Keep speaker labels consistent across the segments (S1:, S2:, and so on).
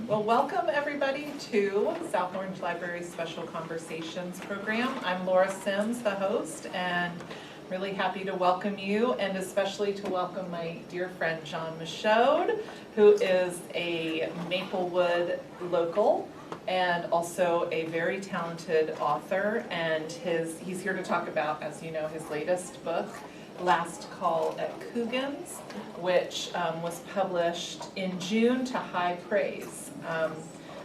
S1: Well, welcome everybody to South Orange Library's Special Conversations program. I'm Laura Sims, the host, and really happy to welcome you, and especially to welcome my dear friend Jon Michaud, who is a Maplewood local and also a very talented author, and he's here to talk about, as you know, his latest book, Last Call at Coogan's, which was published in June to high praise.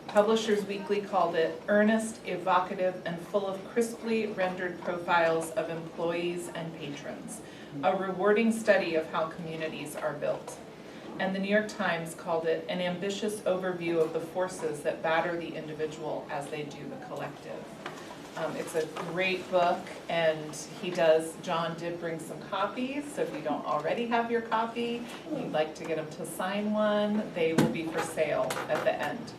S1: Publishers Weekly called it earnest, evocative, and full of crisply rendered profiles of employees and patrons, a rewarding study of how communities are built. And the New York Times called it an ambitious overview of the forces that batter the individual as they do the collective. It's a great book, and Jon did bring some copies, so if you don't already have your copy, you'd like to get him to sign one, they will be for sale at the end.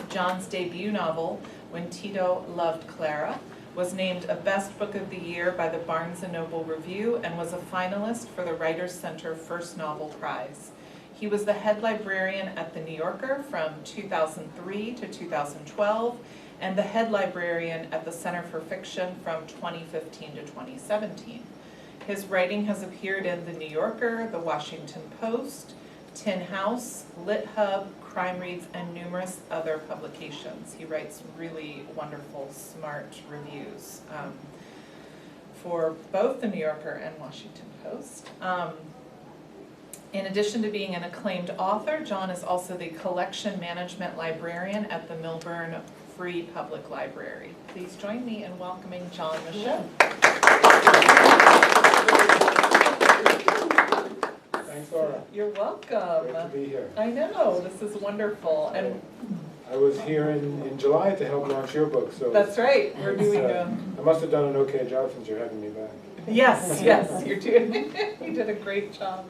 S1: Jon's debut novel, When Tito Loved Clara, was named a Best Book of the Year by the Barnes & Noble Review and was a finalist for the Writers' Center First Novel Prize. He was the head librarian at The New Yorker from 2003 to 2012, and the head librarian at the Center for Fiction from 2015 to 2017. His writing has appeared in The New Yorker, The Washington Post, Tin House, Lit Hub, Crime Reads, and numerous other publications. He writes really wonderful, smart reviews for both The New Yorker and Washington Post. In addition to being an acclaimed author, Jon is also the collection management librarian at the Milburn Free Public Library. Please join me in welcoming Jon Michaud.
S2: Thanks, Laura.
S1: You're welcome.
S2: Great to be here.
S1: I know, this is wonderful. And
S2: I was here in July to help launch your book, so
S1: that's right, we're doing
S2: I must have done an okay job since you're having me back.
S1: Yes, you're doing, you did a great job.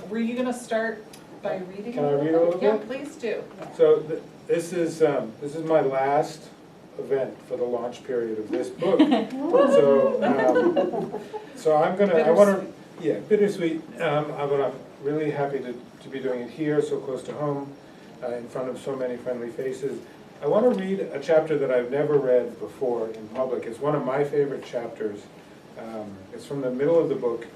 S1: Were you going to start by reading?
S2: Can I read a little bit?
S1: Yeah, please do.
S2: So this is my last event for the launch period of this book. So bittersweet. I'm really happy to be doing it here, so close to home, in front of so many friendly faces. I want to read a chapter that I've never read before in public. It's one of my favorite chapters. It's from the middle of the book.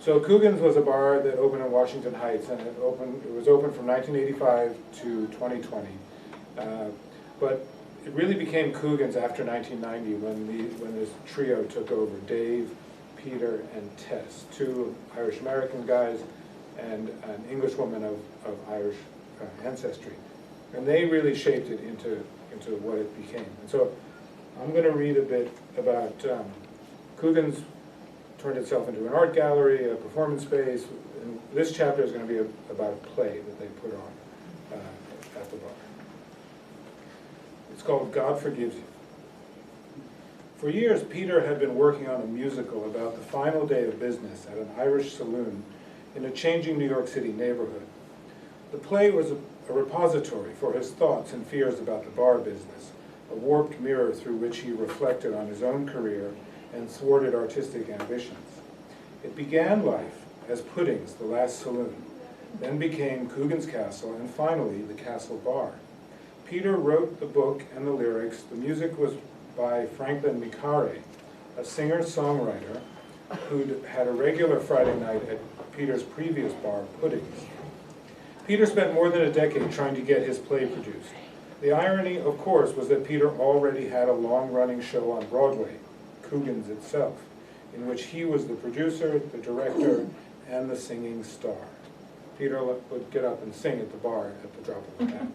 S2: So Coogan's was a bar that opened in Washington Heights, and it was open from 1985 to 2020. But it really became Coogan's after 1990 when this trio took over: Dave, Peter, and Tess, two Irish-American guys and an English woman of Irish ancestry. And they really shaped it into what it became. And so I'm going to read a bit about Coogan's. Turned itself into an art gallery, a performance space, and this chapter is going to be about a play that they put on at the bar. It's called God Forgives You. For years, Peter had been working on a musical about the final day of business at an Irish saloon in a changing New York City neighborhood. The play was a repository for his thoughts and fears about the bar business, a warped mirror through which he reflected on his own career and thwarted artistic ambitions. It began life as Pudding's, the last saloon, then became Coogan's Castle, and finally the Castle Bar. Peter wrote the book and the lyrics. The music was by Franklin Mikare, a singer-songwriter who'd had a regular Friday night at Peter's previous bar, Pudding's. Peter spent more than a decade trying to get his play produced. The irony, of course, was that Peter already had a long-running show on Broadway, Coogan's itself, in which he was the producer, the director, and the singing star. Peter would get up and sing at the bar at the drop of a hat.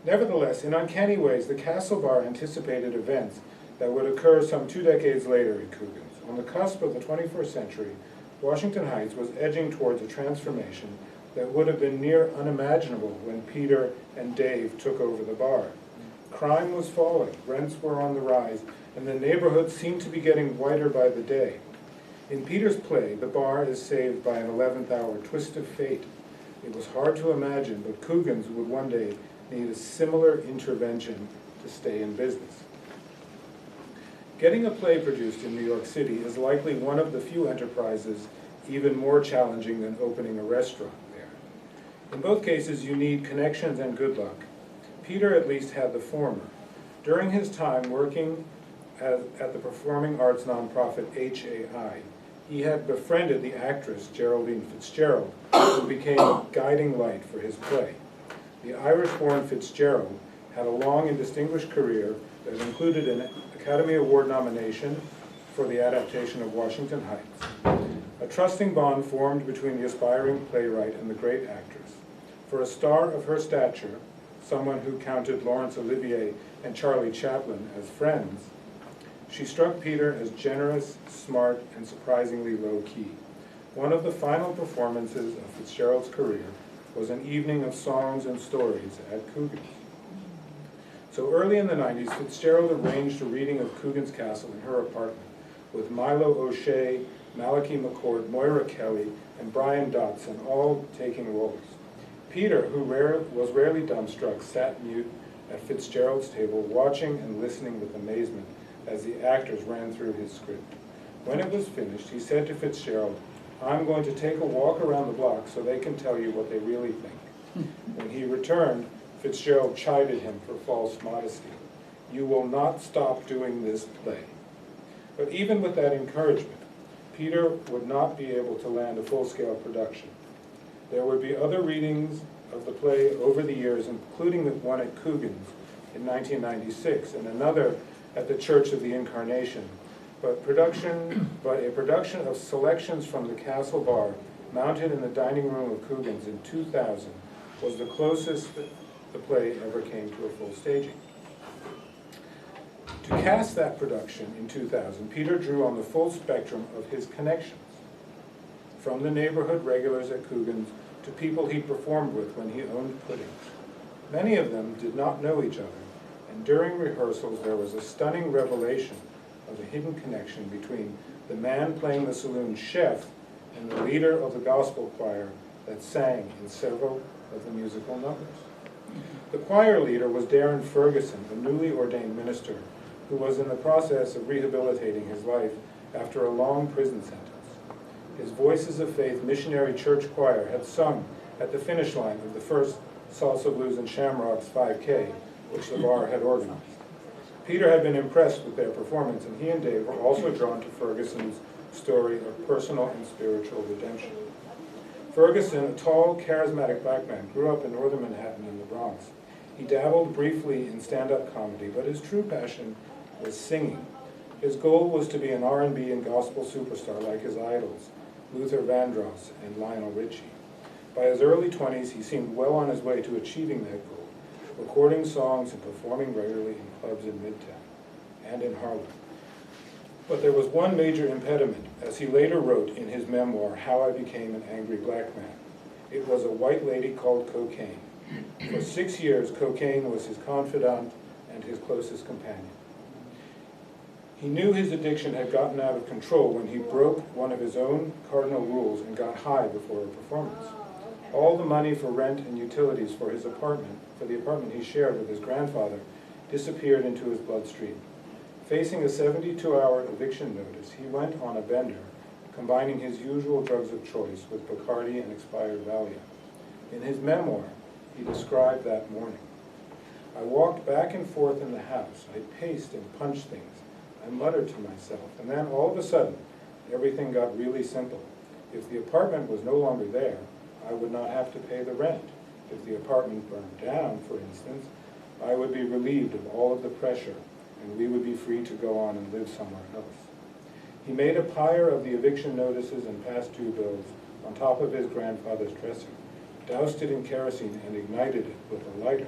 S2: Nevertheless, in uncanny ways, the Castle Bar anticipated events that would occur some 2 decades later in Coogan's. On the cusp of the 21st century, Washington Heights was edging towards a transformation that would have been near unimaginable when Peter and Dave took over the bar. Crime was falling, rents were on the rise, and the neighborhood seemed to be getting whiter by the day. In Peter's play, the bar is saved by an 11th hour twist of fate. It was hard to imagine, but Coogan's would one day need a similar intervention to stay in business. Getting a play produced in New York City is likely one of the few enterprises even more challenging than opening a restaurant there. In both cases, you need connections and good luck. Peter at least had the former. During his time working at the performing arts nonprofit HAI, he had befriended the actress Geraldine Fitzgerald, who became a guiding light for his play. The Irish-born Fitzgerald had a long and distinguished career that included an Academy Award nomination for the adaptation of Washington Heights. A trusting bond formed between the aspiring playwright and the great actress. For a star of her stature, someone who counted Laurence Olivier and Charlie Chaplin as friends, she struck Peter as generous, smart, and surprisingly low-key. One of the final performances of Fitzgerald's career was an evening of songs and stories at Coogan's. So early in the 90s, Fitzgerald arranged a reading of Coogan's Castle in her apartment with Milo O'Shea, Malachi McCord, Moira Kelly, and Brian Dotson all taking roles. Peter, who was rarely dumbstruck, sat mute at Fitzgerald's table, watching and listening with amazement as the actors ran through his script. When it was finished, he said to Fitzgerald, "I'm going to take a walk around the block so they can tell you what they really think." When he returned, Fitzgerald chided him for false modesty. "You will not stop doing this play." But even with that encouragement, Peter would not be able to land a full-scale production. There would be other readings of the play over the years, including one at Coogan's in 1996 and another at the Church of the Incarnation. But a production of selections from the Castle Bar, mounted in the dining room of Coogan's in 2000, was the closest the play ever came to a full staging. To cast that production in 2000, Peter drew on the full spectrum of his connections, from the neighborhood regulars at Coogan's to people he performed with when he owned puddings. Many of them did not know each other, and during rehearsals there was a stunning revelation of a hidden connection between the man playing the saloon chef and the leader of the gospel choir that sang in several of the musical numbers. The choir leader was Darren Ferguson, a newly ordained minister who was in the process of rehabilitating his life after a long prison sentence. His Voices of Faith missionary church choir had sung at the finish line of the first Salsa Blues and Shamrocks 5K, which the bar had organized. Peter had been impressed with their performance, and he and Dave were also drawn to Ferguson's story of personal and spiritual redemption. Ferguson, a tall, charismatic black man, grew up in northern Manhattan in the Bronx. He dabbled briefly in stand-up comedy, but his true passion was singing. His goal was to be an R&B and gospel superstar like his idols, Luther Vandross and Lionel Richie. By his early 20s, he seemed well on his way to achieving that goal, recording songs and performing regularly in clubs in Midtown and in Harlem. But there was one major impediment, as he later wrote in his memoir, How I Became an Angry Black Man. It was a white lady called cocaine. For 6 years, cocaine was his confidant and his closest companion. He knew his addiction had gotten out of control when he broke one of his own cardinal rules and got high before a performance. All the money for rent and utilities for the apartment he shared with his grandfather, disappeared into his bloodstream. Facing a 72-hour eviction notice, he went on a bender, combining his usual drugs of choice with Bacardi and expired Valium. In his memoir, he described that morning. I walked back and forth in the house. I paced and punched things. I muttered to myself, and then all of a sudden, everything got really simple. If the apartment was no longer there, I would not have to pay the rent. If the apartment burned down, for instance, I would be relieved of all of the pressure, and we would be free to go on and live somewhere else. He made a pyre of the eviction notices and past due bills on top of his grandfather's dresser, doused it in kerosene, and ignited it with a lighter.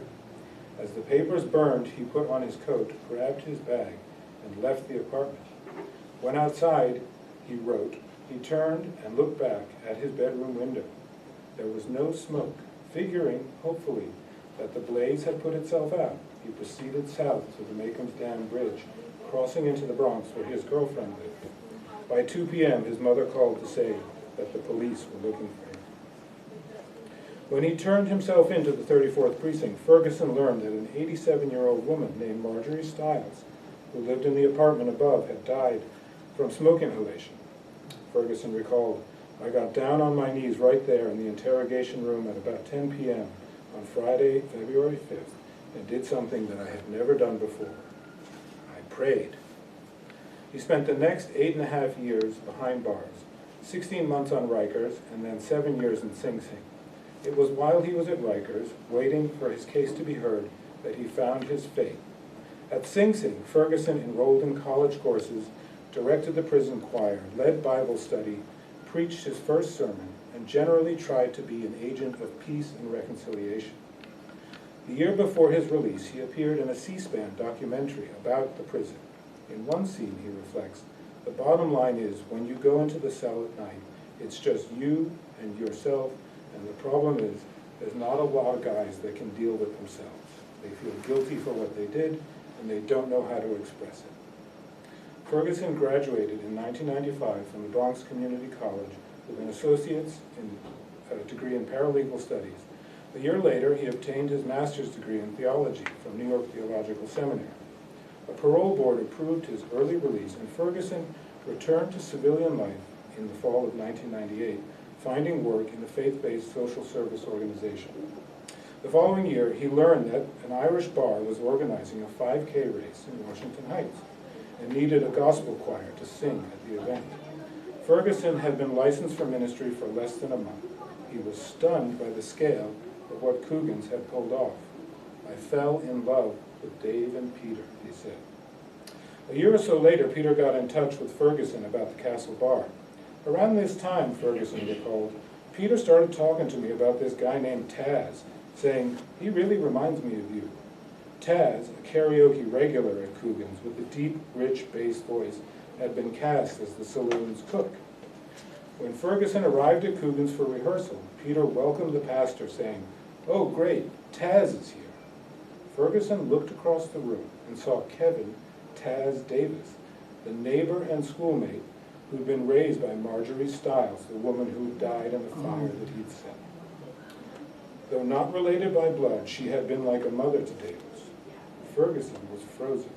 S2: As the papers burned, he put on his coat, grabbed his bag, and left the apartment. When outside, he wrote, he turned and looked back at his bedroom window. There was no smoke. Figuring, hopefully, that the blaze had put itself out, he proceeded south to the Macombs Dam Bridge, crossing into the Bronx where his girlfriend lived. By 2 p.m., his mother called to say that the police were looking for him. When he turned himself into the 34th Precinct, Ferguson learned that an 87-year-old woman named Marjorie Stiles, who lived in the apartment above, had died from smoke inhalation. Ferguson recalled, I got down on my knees right there in the interrogation room at about 10 p.m. on Friday, February 5th, and did something that I had never done before. I prayed. He spent the next 8.5 years behind bars, 16 months on Rikers, and then 7 years in Sing Sing. It was while he was at Rikers, waiting for his case to be heard, that he found his fate. At Sing Sing, Ferguson enrolled in college courses, directed the prison choir, led Bible study, preached his first sermon, and generally tried to be an agent of peace and reconciliation. The year before his release, he appeared in a C-SPAN documentary about the prison. In one scene, he reflects, "The bottom line is, when you go into the cell at night, it's just you and yourself, and the problem is, there's not a lot of guys that can deal with themselves. They feel guilty for what they did, and they don't know how to express it." Ferguson graduated in 1995 from the Bronx Community College with an associate's degree in paralegal studies. A year later, he obtained his master's degree in theology from New York Theological Seminary. A parole board approved his early release, and Ferguson returned to civilian life in the fall of 1998, finding work in a faith-based social service organization. The following year, he learned that an Irish bar was organizing a 5K race in Washington Heights and needed a gospel choir to sing at the event. Ferguson had been licensed for ministry for less than a month. He was stunned by the scale of what Coogan's had pulled off. "I fell in love with Dave and Peter," he said. A year or so later, Peter got in touch with Ferguson about the Castle Bar. Around this time, Ferguson recalled, Peter started talking to me about this guy named Taz, saying, "He really reminds me of you." Taz, a karaoke regular at Coogan's with a deep, rich bass voice, had been cast as the saloon's cook. When Ferguson arrived at Coogan's for rehearsal, Peter welcomed the pastor, saying, "Oh, great, Taz is here." Ferguson looked across the room and saw Kevin Taz Davis, the neighbor and schoolmate who'd been raised by Marjorie Stiles, the woman who died in the fire that he'd set. Though not related by blood, she had been like a mother to Davis. Ferguson was frozen.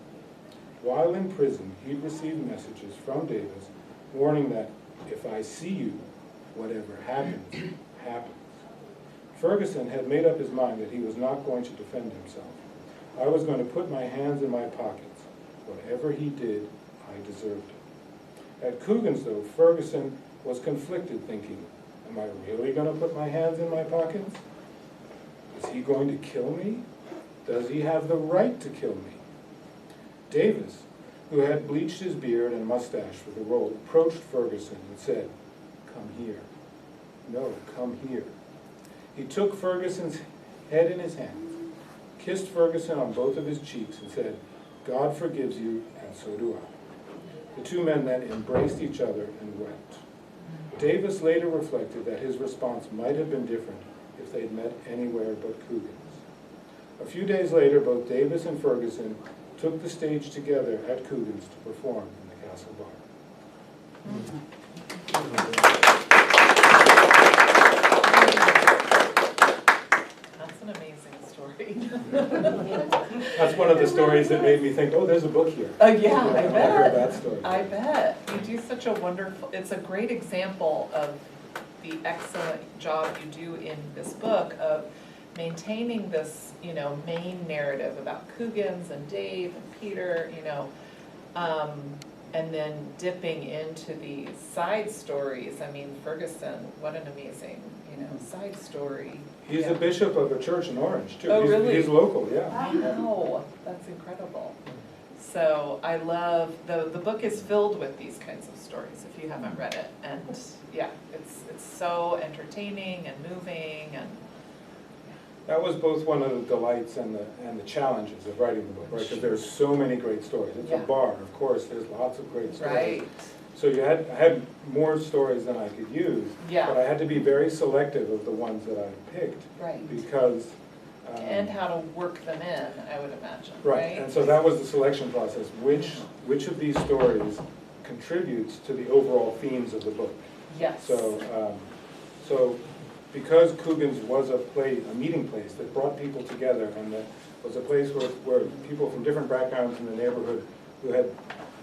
S2: While in prison, he'd received messages from Davis warning that, "If I see you, whatever happens, happens." Ferguson had made up his mind that he was not going to defend himself. "I was going to put my hands in my pockets. Whatever he did, I deserved it." At Coogan's, though, Ferguson was conflicted, thinking, "Am I really going to put my hands in my pockets? Is he going to kill me? Does he have the right to kill me?" Davis, who had bleached his beard and mustache for the role, approached Ferguson and said, "Come here. No, come here." He took Ferguson's head in his hands, kissed Ferguson on both of his cheeks, and said, "God forgives you, and so do I." The two men then embraced each other and wept. Davis later reflected that his response might have been different if they'd met anywhere but Coogan's. A few days later, both Davis and Ferguson took the stage together at Coogan's to perform in the Castle Bar.
S1: That's an amazing story.
S2: That's one of the stories that made me think, oh, there's a book here.
S1: Oh, yeah, I
S2: I
S1: bet.
S2: heard that story.
S1: I bet. You do such a wonderful, it's a great example of the excellent job you do in this book of maintaining this, main narrative about Coogan's and Dave and Peter, and then dipping into these side stories. I mean, Ferguson, what an amazing, side story.
S2: He's a bishop of a church in Orange, too.
S1: Oh, really?
S2: He's local, yeah.
S1: Wow, that's incredible. So I love, the book is filled with these kinds of stories, if you haven't read it. And yeah, it's so entertaining and moving and.
S2: That was both one of the delights and the challenges of writing the book, right? Because there's so many great stories. It's a bar, of course, there's lots of great stories.
S1: Right.
S2: So I had more stories than I could use,
S1: Yeah.
S2: but I had to be very selective of the ones that I picked.
S1: Right.
S2: Because...
S1: and how to work them in, I would imagine,
S2: right? And so that was the selection process. Which of these stories contributes to the overall themes of the book?
S1: Yes.
S2: So because Coogan's was a meeting place that brought people together, and that was a place where people from different backgrounds in the neighborhood who had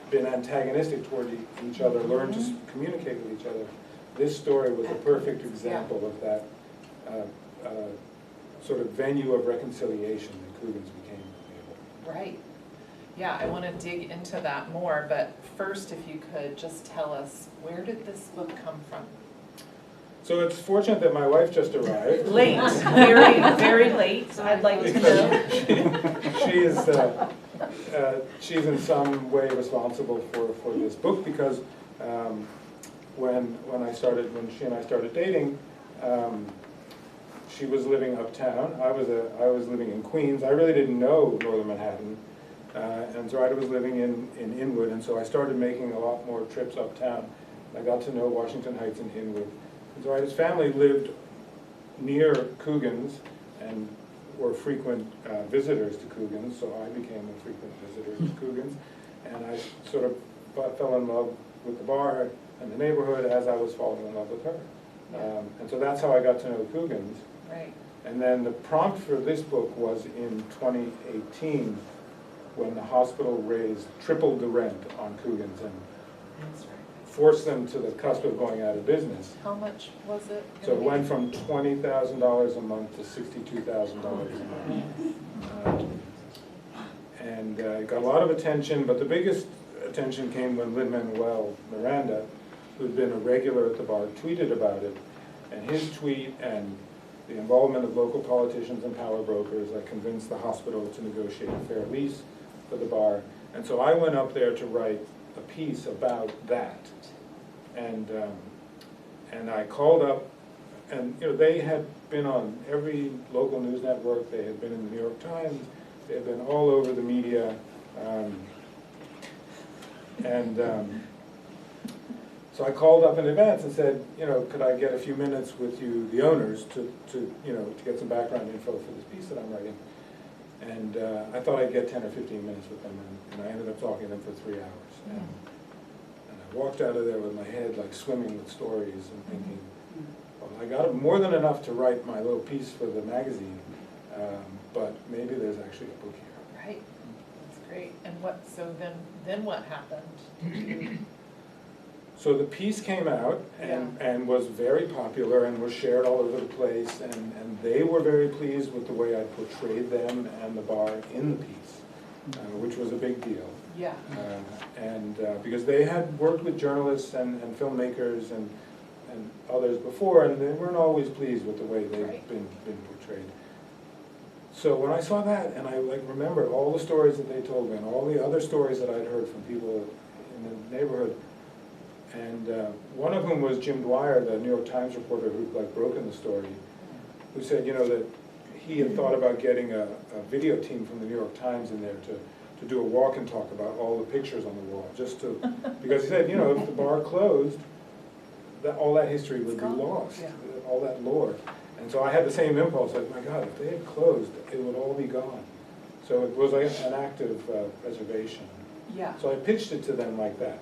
S2: been antagonistic toward each other learned to communicate with each other, this story was a perfect example of that sort of venue of reconciliation that Coogan's became.
S1: Right. Yeah, I want to dig into that more, but first, if you could just tell us, where did this book come from?
S2: So it's fortunate that my wife just arrived.
S1: Late, very, very late, I'd like to know.
S2: She's in some way responsible for this book because when she and I started dating, she was living uptown. I was living in Queens. I really didn't know Northern Manhattan, and Zoraida was living in Inwood, and so I started making a lot more trips uptown. I got to know Washington Heights and Inwood. And Zoraida's family lived near Coogan's and were frequent visitors to Coogan's, so I became a frequent visitor to Coogan's, and I sort of fell in love with the bar and the neighborhood as I was falling in love with her. And so that's how I got to know Coogan's.
S1: Right.
S2: And then the prompt for this book was in 2018 when the hospital tripled the rent on Coogan's and forced them to the cusp of going out of business.
S1: How much was it?
S2: So it went from $20,000 a month to $62,000 a month. And it got a lot of attention, but the biggest attention came when Lin-Manuel Miranda, who'd been a regular at the bar, tweeted about it. And his tweet and the involvement of local politicians and power brokers that convinced the hospital to negotiate a fair lease for the bar. And so I went up there to write a piece about that. And I called up, and they had been on every local news network. They had been in the New York Times. They had been all over the media. So I called up in advance and said, could I get a few minutes with you, the owners, to get some background info for this piece that I'm writing. And I thought I'd get 10 or 15 minutes with them, and I ended up talking to them for 3 hours. And I walked out of there with my head like swimming with stories and thinking, well, I got more than enough to write my little piece for the magazine, but maybe there's actually a book here.
S1: Right, that's great. And so then what happened?
S2: So the piece came out and was very popular and was shared all over the place, and they were very pleased with the way I portrayed them and the bar in the piece, which was a big deal.
S1: Yeah.
S2: Because they had worked with journalists and filmmakers and others before, and they weren't always pleased with the way they'd been portrayed. So when I saw that, and I remembered all the stories that they told me and all the other stories that I'd heard from people in the neighborhood, and one of whom was Jim Dwyer, the New York Times reporter who'd broken the story, who said, that he had thought about getting a video team from the New York Times in there to do a walk and talk about all the pictures on the wall, because he said, if the bar closed, all that history would be lost, all that lore. And so I had the same impulse, my God, if they had closed, it would all be gone. So it was an act of preservation.
S1: Yeah.
S2: So I pitched it to them like that,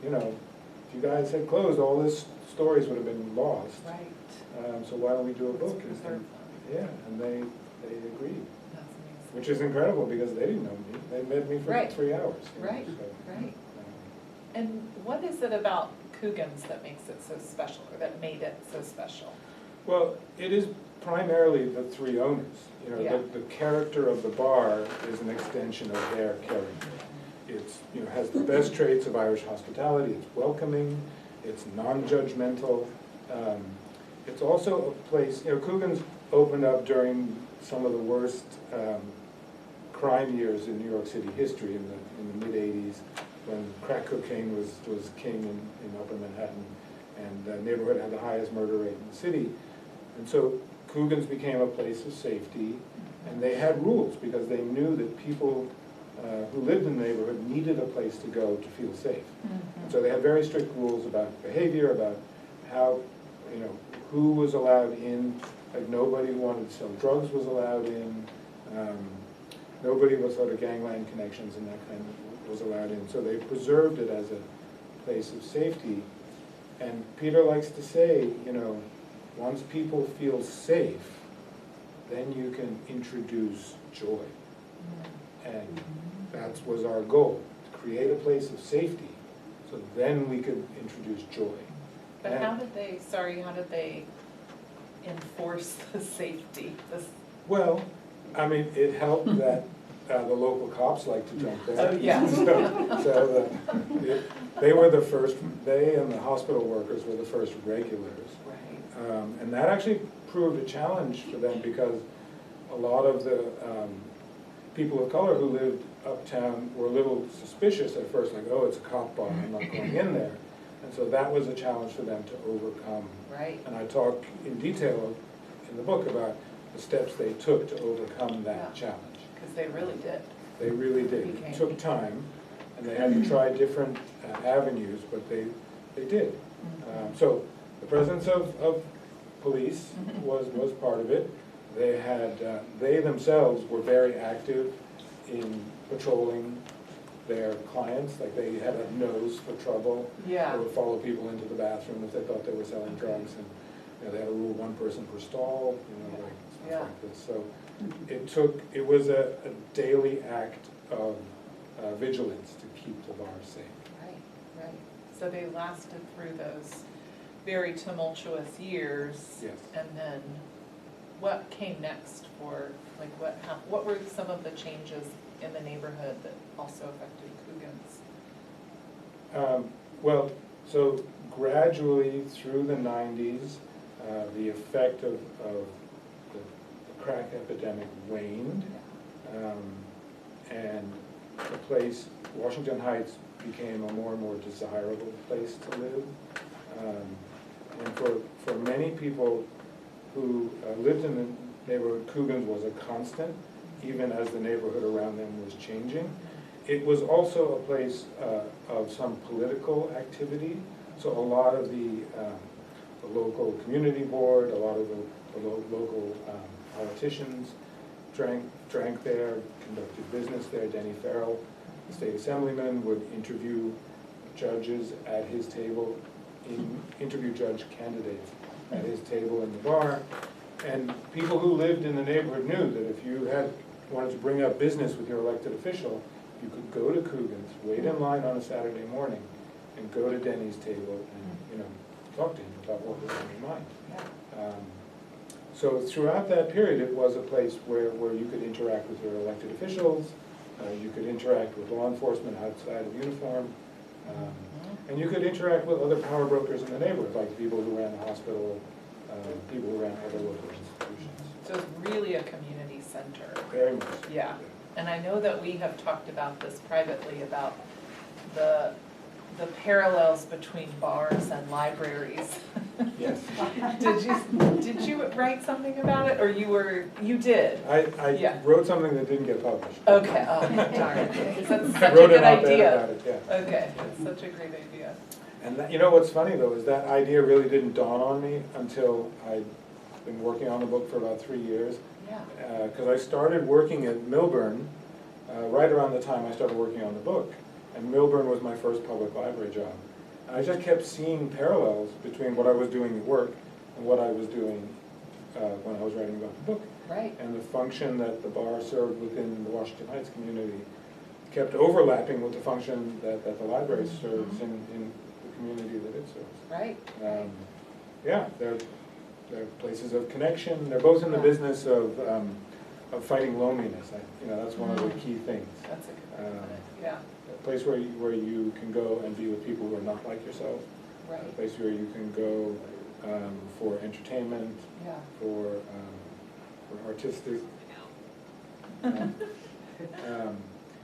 S2: if you guys had closed, all these stories would have been lost.
S1: Right.
S2: So why don't we do a book? And they agreed. That's amazing. Which is incredible because they didn't know me. They met me for 3 hours.
S1: Right. And what is it about Coogan's that makes it so special, or that made it so special?
S2: Well, it is primarily the 3 owners. The character of the bar is an extension of their character. It's has the best traits of Irish hospitality. It's welcoming. It's non-judgmental. It's also a place. Coogan's opened up during some of the worst crime years in New York City history in the mid-'80s, when crack cocaine was king in Upper Manhattan, and the neighborhood had the highest murder rate in the city. And so Coogan's became a place of safety, and they had rules because they knew that people who lived in the neighborhood needed a place to go to feel safe. And so they had very strict rules about behavior, about how, who was allowed in. Nobody who wanted to sell drugs was allowed in. Nobody with sort of gangland connections and that kind of was allowed in. So they preserved it as a place of safety. And Peter likes to say, once people feel safe, then you can introduce joy. And that was our goal, to create a place of safety, so then we could introduce joy.
S1: But
S2: And-
S1: how did they enforce the safety?
S2: Well, I mean, it helped that the local cops like to jump there.
S1: Oh, yeah.
S2: They were the first, they and the hospital workers were the first regulars.
S1: Right.
S2: And that actually proved a challenge for them because a lot of the people of color who lived uptown were a little suspicious at first, like, oh, it's a cop bar, I'm not going in there. And so that was a challenge for them to overcome.
S1: Right.
S2: And I talk in detail in the book about the steps they took to overcome that challenge.
S1: Because they really did.
S2: They really did. It took time, and they had to try different avenues, but they did. So the presence of police was part of it. They had, they themselves were very active in patrolling their clients, like they had a nose for trouble.
S1: Yeah.
S2: They would follow people into the bathroom if they thought they were selling drugs, and they had a rule, one person per stall, like stuff like this. So it was a daily act of vigilance to keep the bar safe.
S1: Right. So they lasted through those very tumultuous years.
S2: Yes.
S1: And then what came next for, like, what were some of the changes in the neighborhood that also affected Coogan's?
S2: Well, so gradually through the 90s, the effect of the crack epidemic waned, and the place, Washington Heights, became a more and more desirable place to live. And for many people who lived in the neighborhood, Coogan's was a constant, even as the neighborhood around them was changing. It was also a place of some political activity. So a lot of the local community board, a lot of the local politicians drank there, conducted business there. Denny Farrell, the state assemblyman, would interview judges at his table, interview judge candidates at his table in the bar. And people who lived in the neighborhood knew that if you wanted to bring up business with your elected official, you could go to Coogan's, wait in line on a Saturday morning, and go to Denny's table and talk to him about what was on your mind. So throughout that period, it was a place where you could interact with your elected officials, you could interact with law enforcement outside of uniform, and you could interact with other power brokers in the neighborhood, like people who ran the hospital, people who ran other local institutions.
S1: So it's really a community center.
S2: Very much.
S1: Yeah. And I know that we have talked about this privately, about the parallels between bars and libraries.
S2: Yes.
S1: Did you write something about it, or you did?
S2: I wrote something that didn't get published.
S1: Okay, oh, darn, because that's
S2: I
S1: such a
S2: wrote
S1: good
S2: an op-ed
S1: idea.
S2: about it, yeah.
S1: Okay, that's such a great idea.
S2: And you know what's funny though, is that idea really didn't dawn on me until I'd been working on the book for about 3 years.
S1: Yeah.
S2: Because I started working at Milburn right around the time I started working on the book. And Milburn was my first public library job. And I just kept seeing parallels between what I was doing at work and what I was doing when I was writing about the book.
S1: Right.
S2: And the function that the bar served within the Washington Heights community kept overlapping with the function that the library serves in the community that it serves.
S1: Right.
S2: Yeah, they're places of connection. They're both in the business of fighting loneliness. That's one of the key things.
S1: That's a good one. Yeah.
S2: A place where you can go and be with people who are not like yourself.
S1: Right.
S2: A place where you can go for entertainment, for artistic.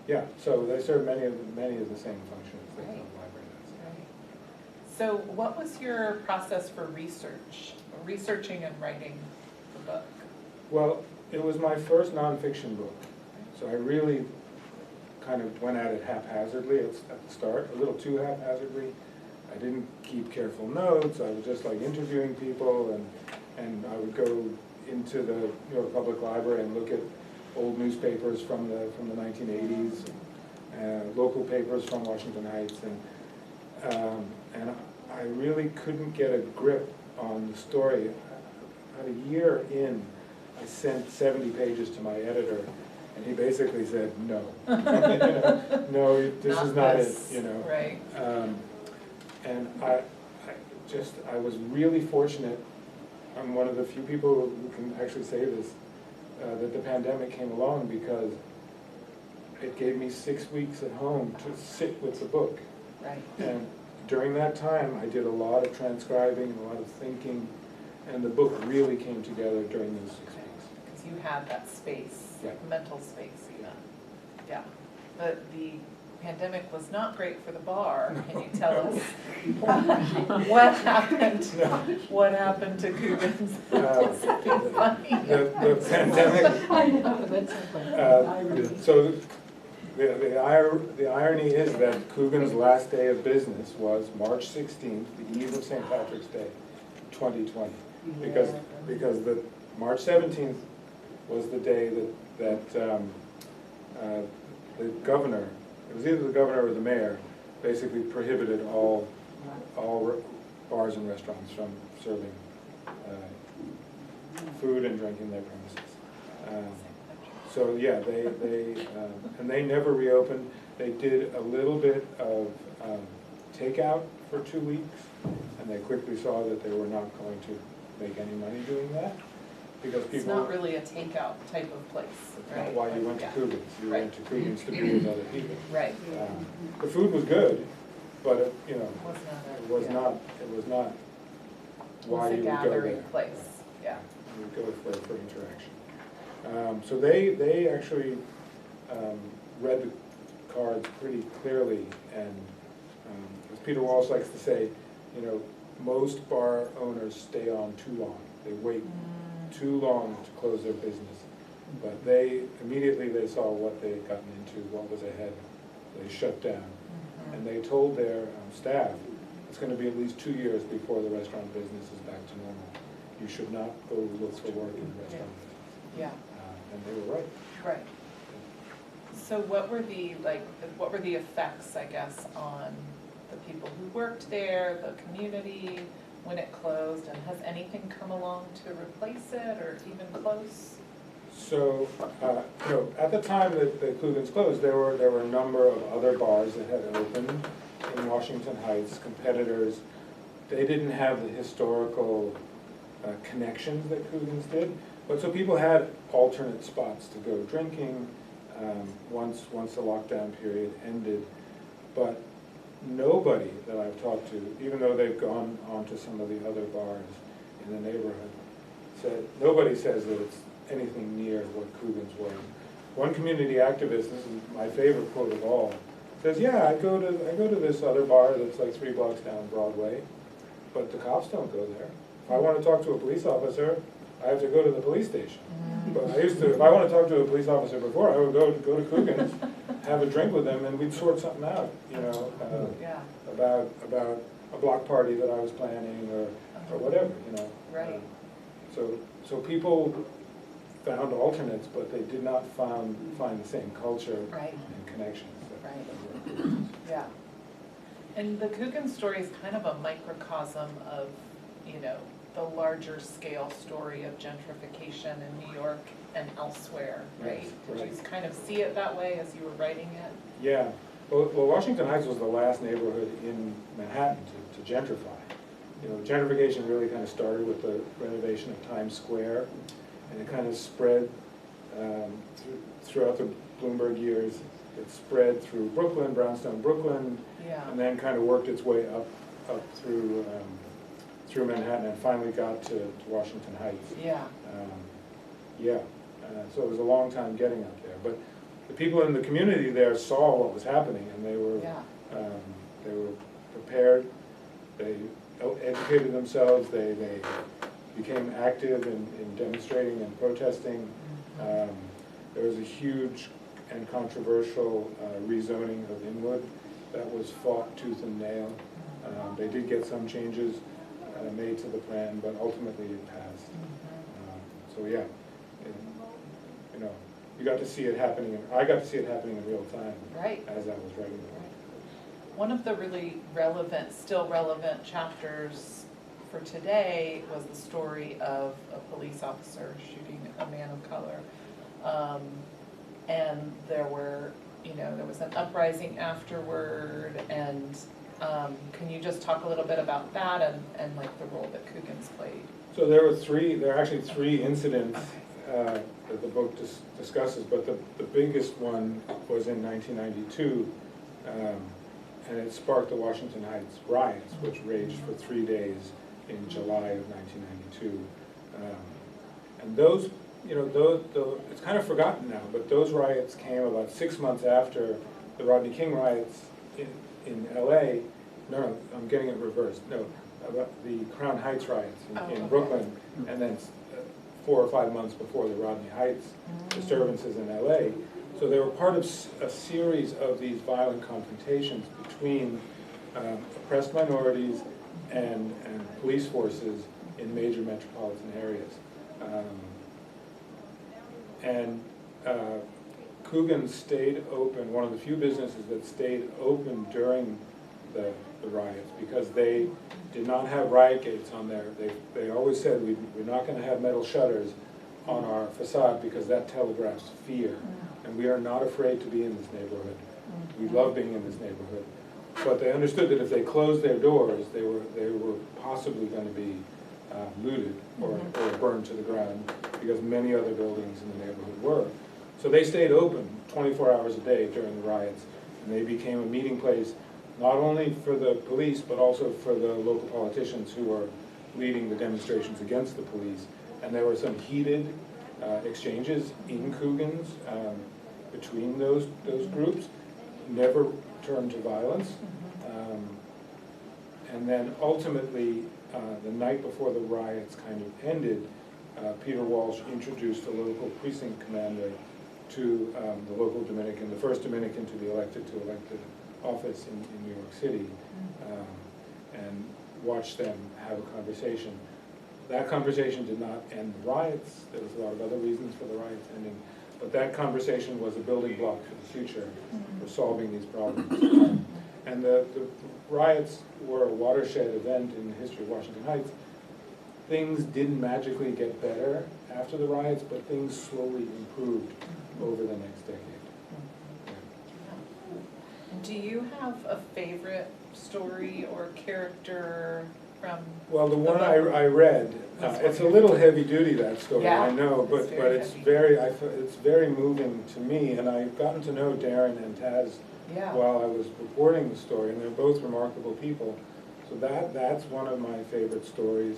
S2: Yeah, so they serve many of the same functions that the library does.
S1: Right. So what was your process for researching and writing the book?
S2: Well, it was my first nonfiction book, so I really kind of went at it haphazardly at the start, a little too haphazardly. I didn't keep careful notes. I was just like interviewing people, and I would go into the New York Public Library and look at old newspapers from the 1980s, local papers from Washington Heights, and I really couldn't get a grip on the story. About a year in, I sent 70 pages to my editor, and he basically said, no. No, this is not it,
S1: Right.
S2: And I was really fortunate. I'm one of the few people who can actually say this, that the pandemic came along, because it gave me 6 weeks at home to sit with the book.
S1: Right.
S2: And during that time, I did a lot of transcribing and a lot of thinking, and the book really came together during those 6 weeks.
S1: Because you had that space,
S2: Yeah.
S1: mental space even. Yeah. But the pandemic was not great for the bar. Can you tell us what happened?
S2: No.
S1: What happened to Coogan's?
S2: The pandemic.
S3: I know, that's funny.
S2: So the irony is that Coogan's last day of business was March 16th, the eve of St. Patrick's Day, 2020. Because the March 17th was the day that the governor, it was either the governor or the mayor, basically prohibited all bars and restaurants from serving food and drink in their premises. So yeah, they never reopened. They did a little bit of takeout for 2 weeks, and they quickly saw that they were not going to make any money doing that, because people.
S1: It's not really a takeout type of place,
S2: That's
S1: right?
S2: not why you went to
S1: Yeah.
S2: Coogan's. You
S1: Right.
S2: went to Coogan's to be with other people.
S1: Right.
S2: The food was good, but it,
S1: Was not
S2: it
S1: a-
S2: was
S1: yeah.
S2: not why
S1: It was
S2: you
S1: a
S2: would go
S1: gathering
S2: there.
S1: place, yeah.
S2: You would go for interaction. So they actually read the cards pretty clearly, and as Peter Walsh likes to say, most bar owners stay on too long. They wait too long to close their business. But they saw what they had gotten into, what was ahead. They shut down. And they told their staff, it's going to be at least 2 years before the restaurant business is back to normal. You should not go look for work in the restaurant business.
S1: Yeah,
S2: And they were right.
S1: right. So what were the effects, I guess, on the people who worked there, the community, when it closed, and has anything come along to replace it or even close?
S2: So, at the time that Coogan's closed, there were a number of other bars that had opened in Washington Heights, competitors. They didn't have the historical connections that Coogan's did, but so people had alternate spots to go drinking once the lockdown period ended. But nobody that I've talked to, even though they've gone on to some of the other bars in the neighborhood, nobody says that it's anything near what Coogan's was. One community activist, this is my favorite quote of all, says, yeah, I go to this other bar that's like 3 blocks down Broadway, but the cops don't go there. If I want to talk to a police officer, I have to go to the police station. But if I want to talk to a police officer before, I would go to Coogan's, have a drink with them, and we'd sort something out,
S1: Yeah,
S2: about a block party that I was planning or whatever,
S1: right.
S2: So people found alternates, but they did not find the same culture
S1: Right.
S2: and connections.
S1: Right. Yeah. And the Coogan story is kind of a microcosm of, the larger scale story of gentrification in New York and elsewhere, right?
S2: Yes,
S1: Did
S2: right.
S1: you kind of see it that way as you were writing it?
S2: Yeah, well, Washington Heights was the last neighborhood in Manhattan to gentrify. Gentrification really kind of started with the renovation of Times Square, and it kind of spread throughout the Bloomberg years. It spread through Brooklyn, Brownstone, Brooklyn,
S1: Yeah.
S2: and then kind of worked its way up through Manhattan, and finally got to Washington Heights.
S1: Yeah.
S2: So it was a long time getting up there, but the people in the community there saw what was happening, and they were prepared. They educated themselves. They became active in demonstrating and protesting. There was a huge and controversial rezoning of Inwood that was fought tooth and nail. They did get some changes made to the plan, but ultimately it passed. So yeah, you got to see it happening. I got to see it happening in real time.
S1: Right.
S2: As I was writing the book.
S1: One of the really still relevant chapters for today was the story of a police officer shooting a man of color. And there was an uprising afterward, and Can you just talk a little bit about that and like the role that Coogan's played?
S2: So there are actually three incidents that the book discusses, but the biggest one was in 1992, and it sparked the Washington Heights riots, which raged for 3 days in July of 1992. And those, it's kind of forgotten now, but those riots came about 6 months after the Rodney King riots in LA. No, I'm getting it reversed. No, about the Crown Heights riots in Brooklyn, and then 4 or 5 months before the Rodney Heights disturbances in LA. So they were part of a series of these violent confrontations between oppressed minorities and police forces in major metropolitan areas. Coogan stayed open, one of the few businesses that stayed open during the riots, because they did not have riot gates on there. They always said, we're not going to have metal shutters on our facade because that telegraphs fear. And we are not afraid to be in this neighborhood. We love being in this neighborhood. But they understood that if they closed their doors, they were possibly going to be looted or burned to the ground, because many other buildings in the neighborhood were. So they stayed open 24 hours a day during the riots, and they became a meeting place not only for the police, but also for the local politicians who were leading the demonstrations against the police. And there were some heated exchanges in Coogan's between those groups, never turned to violence. And then ultimately, the night before the riots kind of ended, Peter Walsh introduced a local precinct commander to the local Dominican, the first Dominican to be elected to elected office in New York City, and watched them have a conversation. That conversation did not end the riots. There was a lot of other reasons for the riots ending, but that conversation was a building block for the future for solving these problems. And the riots were a watershed event in the history of Washington Heights. Things didn't magically get better after the riots, but things slowly improved over the next decade.
S1: Do you have a favorite story or character from?
S2: Well, the one I read, it's a little heavy duty, that story,
S1: Yeah,
S2: I know, but it's very moving to me, and I've gotten to know Darren and Taz while I was reporting the story, and they're both remarkable people. So that's one of my favorite stories.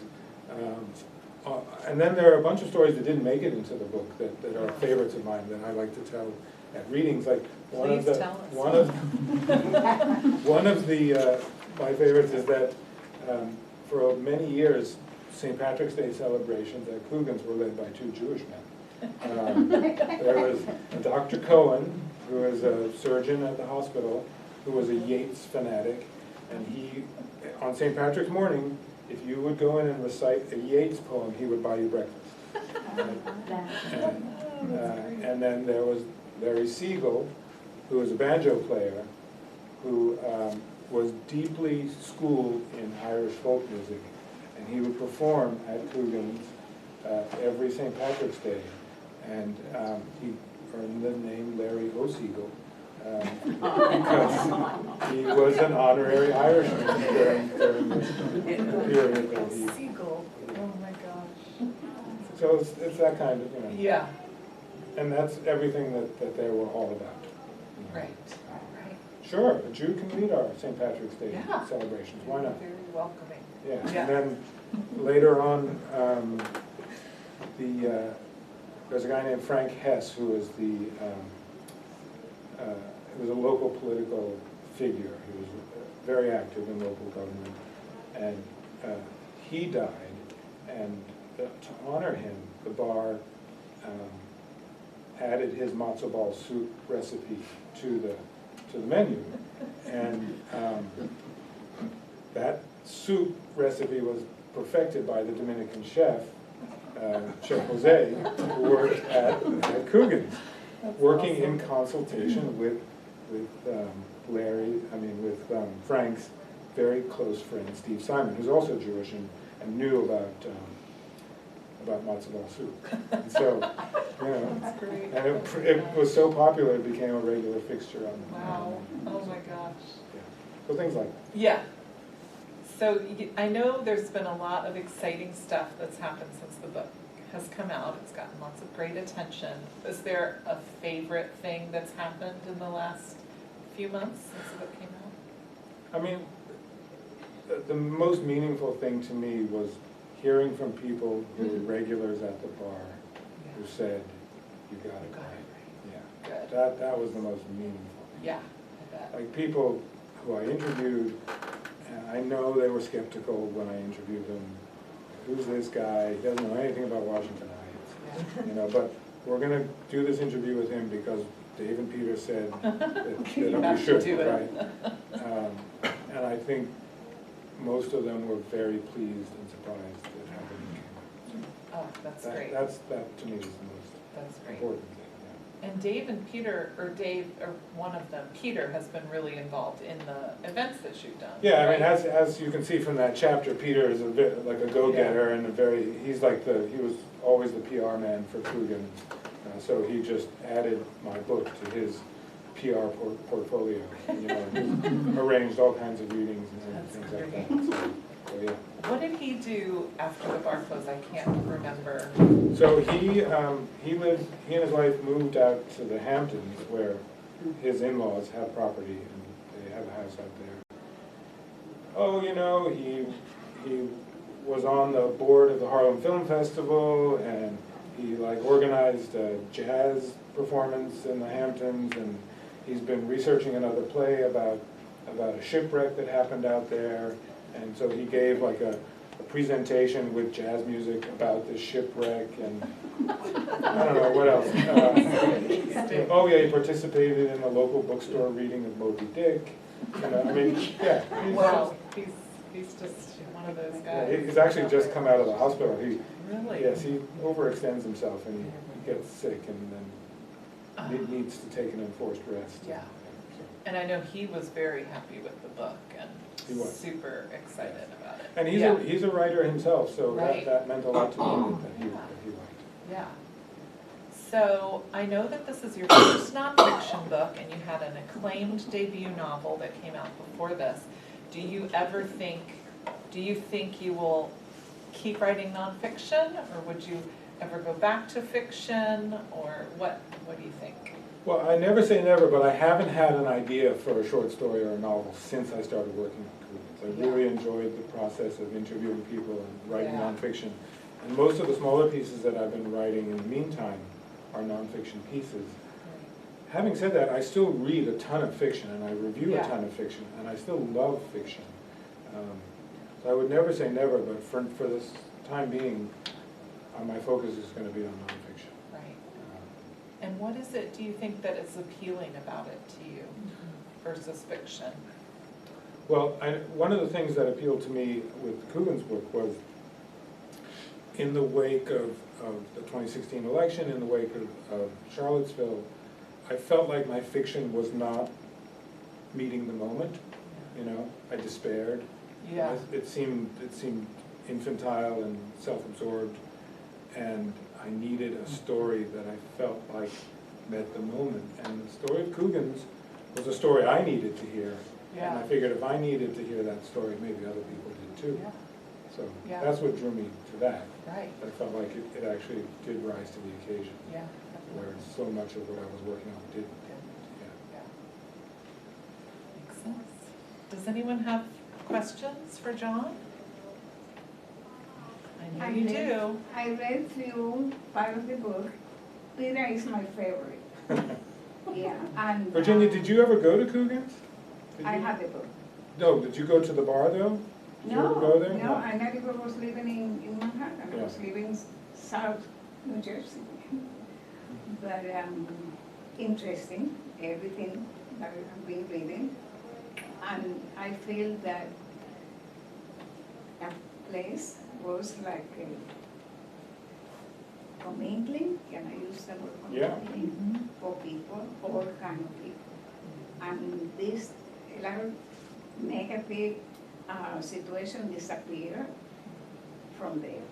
S2: And then there are a bunch of stories that didn't make it into the book that are favorites of mine that I like to tell at readings. Like one of my favorites is that for many years, St. Patrick's Day celebrations at Coogan's were led by 2 Jewish men. There was Dr. Cohen, who was a surgeon at the hospital, who was a Yeats fanatic, and he, on St. Patrick's morning, if you would go in and recite a Yeats poem, he would buy you breakfast. And then there was Larry Siegel, who was a banjo player, who was deeply schooled in Irish folk music, and he would perform at Coogan's every St. Patrick's Day, and he earned the name Larry O'Siegel because he was an honorary Irishman during the period that he...
S1: Siegel, oh my gosh.
S2: So it's that kind of,
S1: Yeah.
S2: And that's everything that they were all about.
S1: Right.
S2: Sure, a Jew can lead our St. Patrick's Day celebrations, why not?
S1: Very welcoming.
S2: Yeah, and then later on, there's a guy named Frank Hess who was was a local political figure. He was very active in local government, and he died, and to honor him, the bar added his matzo ball soup recipe to the menu, and that soup recipe was perfected by the Dominican chef, Chef Jose, who worked at Coogan's, working in consultation with Frank's very close friend Steve Simon, who's also Jewish and knew about matzo ball soup. And so,
S1: That's great.
S2: and it was so popular it became a regular fixture on the
S1: Wow, oh my gosh.
S2: So things like that.
S1: Yeah. So I know there's been a lot of exciting stuff that's happened since the book has come out. It's gotten lots of great attention. Is there a favorite thing that's happened in the last few months since the book came out?
S2: I mean, the most meaningful thing to me was hearing from people who were regulars at the bar who said, "You got it right." Yeah,
S1: Good.
S2: that was the most meaningful.
S1: Yeah, I bet.
S2: Like people who I interviewed, and I know they were skeptical when I interviewed them. Who's this guy? He doesn't know anything about Washington Heights.
S1: Yeah.
S2: You know, but we're gonna do this interview with him because Dave and Peter said that
S1: You
S2: we
S1: have to
S2: should,
S1: do it.
S2: right? And I think most of them were very pleased and surprised at how the book came out.
S1: Oh, that's
S2: That-
S1: great.
S2: That to me is the most
S1: That's great.
S2: important thing,
S1: And Dave and Peter, or Dave, or one of them, Peter, has been really involved in the events that you've done.
S2: yeah. Yeah, I mean,
S1: right?
S2: as you can see from that chapter, Peter is a bit like a go-getter and he's like he was always the PR man for Coogan. So he just added my book to his PR portfolio, you know, and arranged all kinds of readings and
S1: That's
S2: things like
S1: great.
S2: that. So yeah.
S1: What did he do after the bar closed? I can't remember.
S2: So he and his wife moved out to the Hamptons where his in-laws have property and they have a house out there. Oh, you know, he was on the board of the Harlem Film Festival and he like organized a jazz performance in the Hamptons, and he's been researching another play about a shipwreck that happened out there, and so he gave like a presentation with jazz music about the shipwreck, and I don't know what else. Oh yeah, he participated in a local bookstore reading of Moby Dick. You know, I mean, yeah.
S1: Wow, he's just one of those guys.
S2: He's actually just come out of the hospital.
S1: Really?
S2: Yes, he overextends himself and he gets sick and then needs to take an enforced rest.
S1: Yeah. And I know he was very happy with the book and
S2: He was.
S1: super excited about it.
S2: And
S1: Yeah.
S2: he's a writer himself, so
S1: Right.
S2: that meant a lot to me that he liked.
S1: Yeah. So I know that this is your first nonfiction book, and you had an acclaimed debut novel that came out before this. Do you think you will keep writing nonfiction, or would you ever go back to fiction, or what do you think?
S2: Well, I never say never, but I haven't had an idea for a short story or a novel since I started working on Coogan. I really enjoyed the process of interviewing people and writing
S1: Yeah.
S2: nonfiction. And most of the smaller pieces that I've been writing in the meantime are nonfiction pieces. Having said that, I still read a ton of fiction and I review
S1: Yeah.
S2: a ton of fiction, and I still love fiction. So I would never say never, but for this time being, my focus is going to be on nonfiction.
S1: Right. And what is it, do you think, that is appealing about it to you versus fiction?
S2: Well, one of the things that appealed to me with Coogan's book was in the wake of the 2016 election, in the wake of Charlottesville, I felt like my fiction was not meeting the moment. You know, I despaired.
S1: Yeah.
S2: It seemed infantile and self-absorbed, and I needed a story that I felt like met the moment. And the story of Coogan's was a story I needed to hear.
S1: Yeah.
S2: And I figured if I needed to hear that story, maybe other people did too.
S1: Yeah.
S2: So
S1: Yeah.
S2: that's what drew me to that.
S1: Right.
S2: I felt like it actually did rise to the occasion,
S1: Yeah.
S2: where so much of what I was working on didn't. Yeah.
S1: Yeah. Makes sense. Does anyone have questions for Jon? I know you do.
S4: I read through part of the book. Peter is my favorite. Yeah, and
S2: Virginia, did you ever go to Coogan's? Did
S4: I
S2: you?
S4: had the book.
S2: No, did you go to the bar though? Did you ever go there?
S4: No, I never was living in Manhattan. I
S2: Yeah.
S4: was living South New Jersey. But interesting, everything that I've been reading. And I feel that that place was like a commingling, can I use the word
S2: Yeah.
S4: commingling, for people, all kind of people. And this, a lot of negative situation disappeared from there.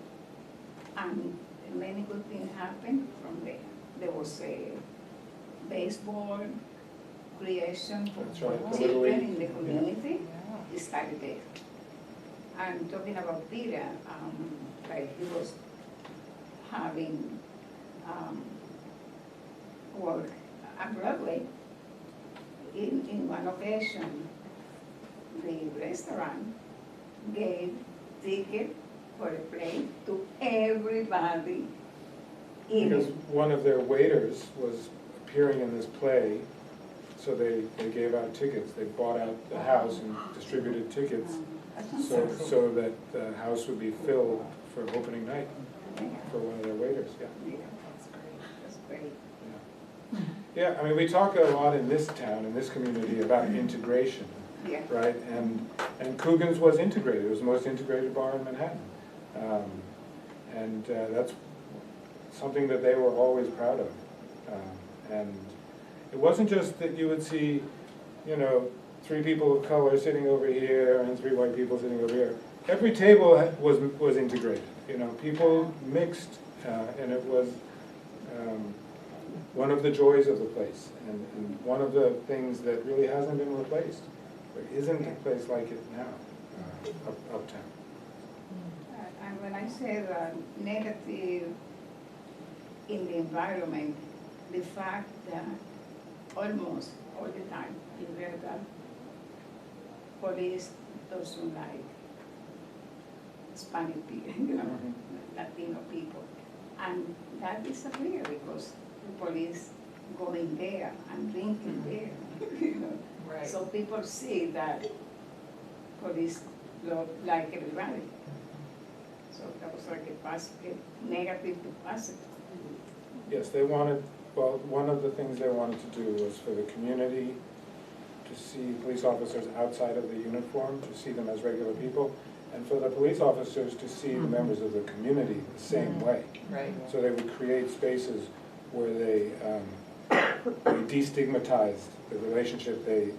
S4: And many good things happened from there. There was a baseball creation for
S2: That's right, the
S4: children
S2: Little
S4: in the community
S1: Yeah.
S4: is started there. And talking about Peter, like he was having work at Broadway. In one occasion, the restaurant gave ticket for a play to everybody.
S2: Because
S4: Even,
S2: one of their waiters was appearing in this play, so they gave out tickets. They bought out the house and distributed tickets so that the house would be filled for opening night for one of their waiters, yeah.
S4: yeah,
S1: That's great.
S4: that's great.
S2: Yeah, I mean, we talk a lot in this town, in this community, about integration,
S4: Yeah.
S2: right? And Coogan's was integrated. It was the most integrated bar in Manhattan. And that's something that they were always proud of. And it wasn't just that you would see, you know, 3 people of color sitting over here and 3 white people sitting over here. Every table was integrated, you know, people mixed, and it was one of the joys of the place, and one of the things that really hasn't been replaced. There isn't a place like it now, uptown.
S4: And when I say that negative in the environment, the fact that almost all the time you hear that police doesn't like Hispanic people, you know, Latino people. And that disappears because the police go in there and drinking there, you know.
S1: Right.
S4: So people see that police look like everybody. So that was like a negative to positive.
S2: Yes, they wanted, well, one of the things they wanted to do was for the community to see police officers outside of the uniform, to see them as regular people, and for the police officers to see the members of the community the same way.
S1: Right.
S2: So they would create spaces where they destigmatized the relationship, they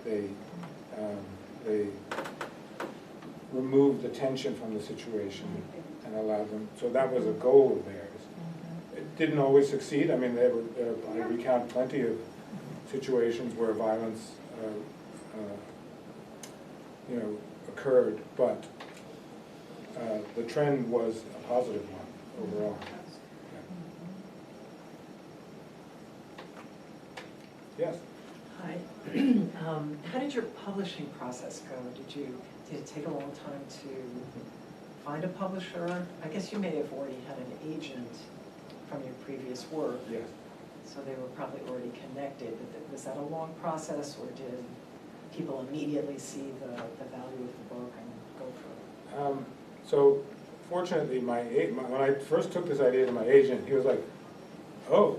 S2: removed the tension from the situation and allowed them, so that was a goal of theirs. It didn't always succeed. I mean, I recount plenty of situations where violence, you know, occurred, but the trend was a positive one overall. Yes.
S3: Hi. How did your publishing process go? Did it take a long time to find a publisher? I guess you may have already had an agent from your previous work.
S2: Yes.
S3: So they were probably already connected. But was that a long process, or did people immediately see the value of the book and go for it?
S2: So fortunately, when I first took this idea to my agent, he was like, "Oh,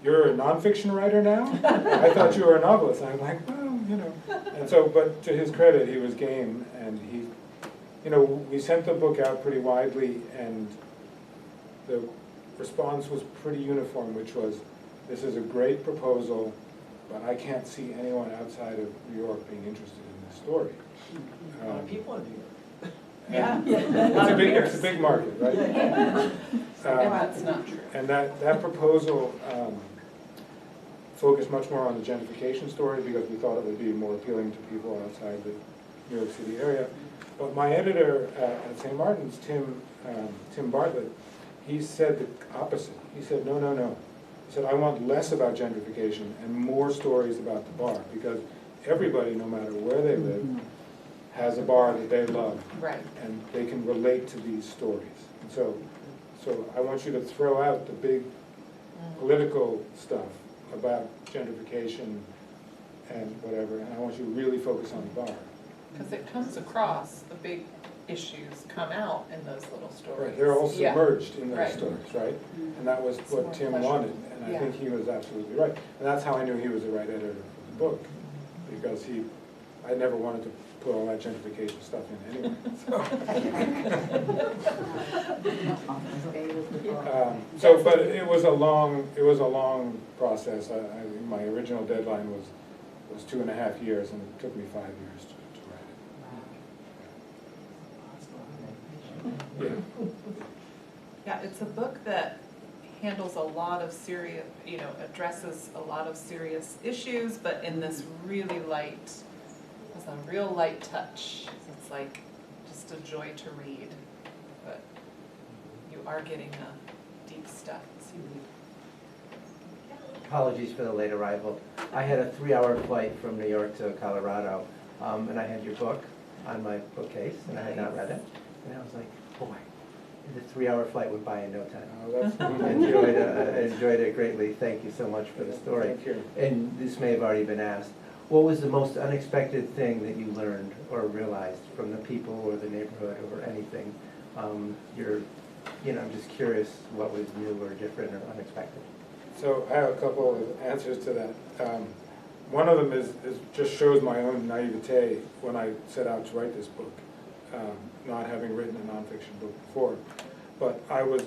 S2: you're a nonfiction writer now? I thought you were a novelist." And I'm like, "Well, you know." And so, but to his credit, he was game, and he, you know, we sent the book out pretty widely, and the response was pretty uniform, which was, "This is a great proposal, but I can't see anyone outside of New York being interested in this story."
S3: A lot of people in New York.
S1: Yeah.
S2: It's a big market, right?
S1: And that's not true.
S2: And that proposal focused much more on the gentrification story because we thought it would be more appealing to people outside the New York City area. But my editor at St. Martin's, Tim Bartlett, he said the opposite. He said, no. He said, I want less about gentrification and more stories about the bar, because everybody, no matter where they live, has a bar that they love.
S1: Right.
S2: And they can relate to these stories. And so I want you to throw out the big political stuff about gentrification and whatever, and I want you to really focus on the bar.
S1: Because it comes across, the big issues come out in those little stories.
S2: Right, they're all
S1: Yeah.
S2: submerged in those
S1: Right.
S2: stories, right? And that was
S1: It's
S2: what
S1: more
S2: Tim
S1: pleasurable.
S2: wanted, and I
S1: Yeah.
S2: think he was absolutely right. And that's how I knew he was the right editor for the book, because I never wanted to put all that gentrification stuff in anyway. But it was a long process. My original deadline was 2.5 years, and it took me 5 years to write it. Yeah.
S1: Yeah, it's a book that handles a lot of serious, addresses a lot of serious issues, but in this really light, with a real light touch. It's like just a joy to read, but you are getting the deep stuff as you read.
S5: Apologies for the late arrival. I had a 3-hour flight from New York to Colorado, and I had your book on my bookcase, and I had not read it. And I was like, boy, the 3-hour flight went by in no time.
S2: Oh, that's
S5: I enjoyed it greatly. Thank you so much for the story.
S2: Thank you.
S5: And this may have already been asked. What was the most unexpected thing that you learned or realized from the people or the neighborhood or anything? I'm just curious what was new or different or unexpected.
S2: So I have a couple of answers to that. One of them is just shows my own naivete when I set out to write this book, not having written a nonfiction book before. But I was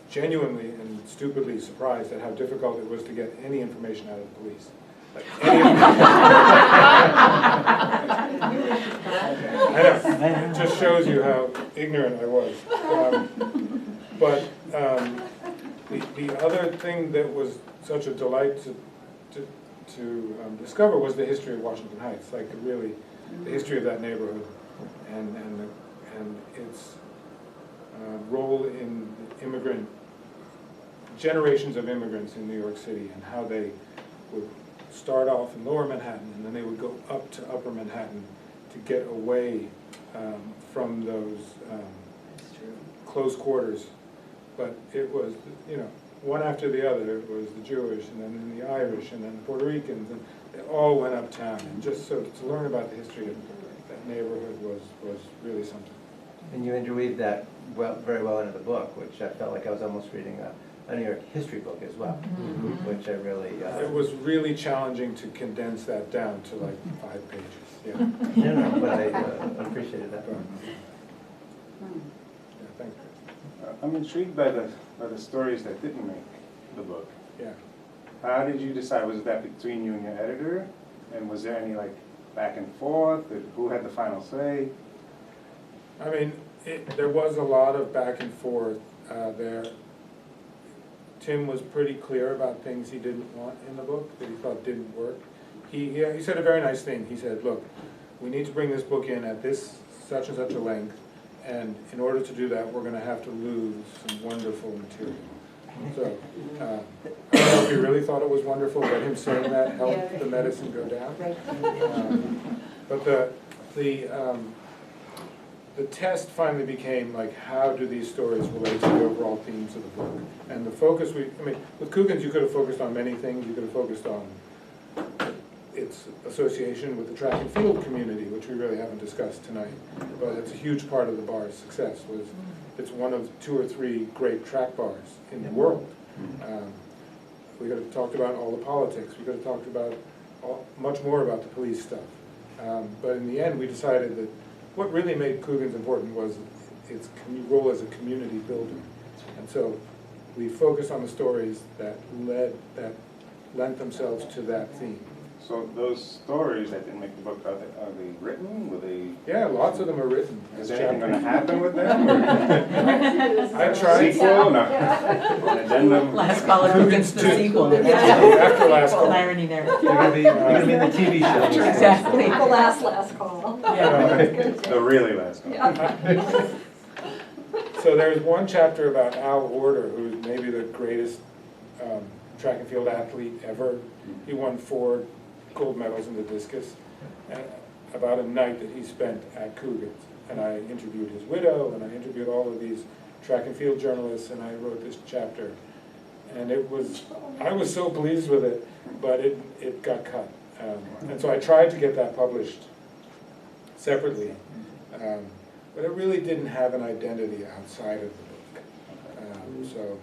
S2: genuinely and stupidly surprised at how difficult it was to get any information out of the police. Like any I know. It just shows you how ignorant I was. The other thing that was such a delight to discover was the history of Washington Heights, like really the history of that neighborhood and its role in generations of immigrants in New York City, and how they would start off in Lower Manhattan and then they would go up to Upper Manhattan to get away from those close quarters. But it was, one after the other. It was the Jewish, and then the Irish, and then the Puerto Ricans, and they all went uptown. And just so to learn about the history of that neighborhood was really something.
S5: And you interweaved that very well into the book, which I felt like I was almost reading a New York history book as well, which I really...
S2: It was really challenging to condense that down to like 5 pages, yeah.
S5: No, but I appreciated that.
S2: Yeah, thank you.
S6: I'm intrigued by the stories that didn't make the book.
S2: Yeah.
S6: How did you decide? Was that between you and your editor? And was there any like back and forth? Who had the final say?
S2: I mean, there was a lot of back and forth there. Tim was pretty clear about things he didn't want in the book, that he thought didn't work. He said a very nice thing. He said, look, we need to bring this book in at this such and such a length, and in order to do that, we're going to have to lose some wonderful material. So, I don't know if he really thought it was wonderful, but him saying that helped the medicine go down. But the test finally became like, how do these stories relate to the overall themes of the book? And the focus, with Coogan's you could have focused on many things. You could have focused on its association with the track and field community, which we really haven't discussed tonight. But it's a huge part of the bar's success. It's one of 2 or 3 great track bars in the world. We could have talked about all the politics. We could have talked about much more about the police stuff. But in the end, we decided that what really made Coogan's important was its role as a community builder. And so we focused on the stories that lent themselves to that theme.
S6: So those stories that didn't make the book, are they written? Were they?
S2: Yeah, lots of them are written.
S6: Is anything going to happen with them?
S2: I tried.
S6: Sequel? No. An addendum?
S3: Last call, Coogan's the sequel.
S2: After last call.
S3: Irony there.
S5: You're going to be in the TV show.
S3: Exactly.
S7: The last call.
S6: The really last one.
S7: Yeah.
S2: So there's one chapter about Al Order, who's maybe the greatest track and field athlete ever. He won 4 gold medals in the discus, about a night that he spent at Coogan's. And I interviewed his widow, and I interviewed all of these track and field journalists, and I wrote this chapter. And I was so pleased with it, but it got cut. And so I tried to get that published separately, but it really didn't have an identity outside of the book. So,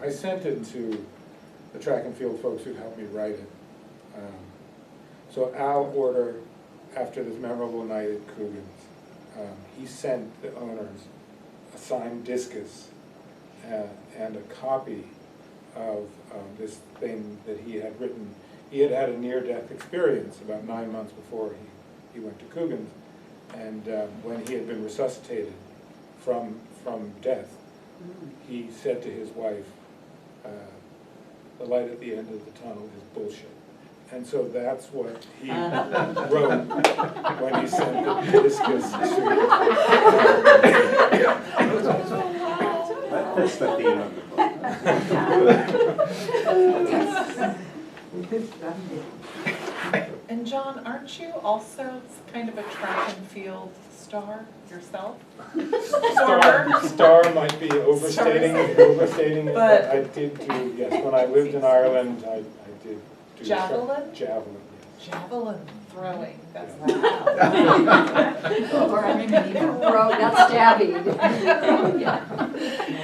S2: I sent it to the track and field folks who helped me write it. So Al Order, after this memorable night at Coogan's, he sent the owners a signed discus and a copy of this thing that he had written. He had had a near-death experience about 9 months before he went to Coogan's, and when he had been resuscitated from death, he said to his wife, the light at the end of the tunnel is bullshit. And so that's what he wrote when he sent the discus to.
S6: That's the theme of the book.
S1: And John, aren't you also kind of a track and field star yourself?
S2: Star might be overstating it, but I did do, yes, when I lived in Ireland, I did do.
S1: Javelin?
S2: Javelin, yes.
S1: Javelin throwing, that's
S7: Or I mean, even throw, not stabbing.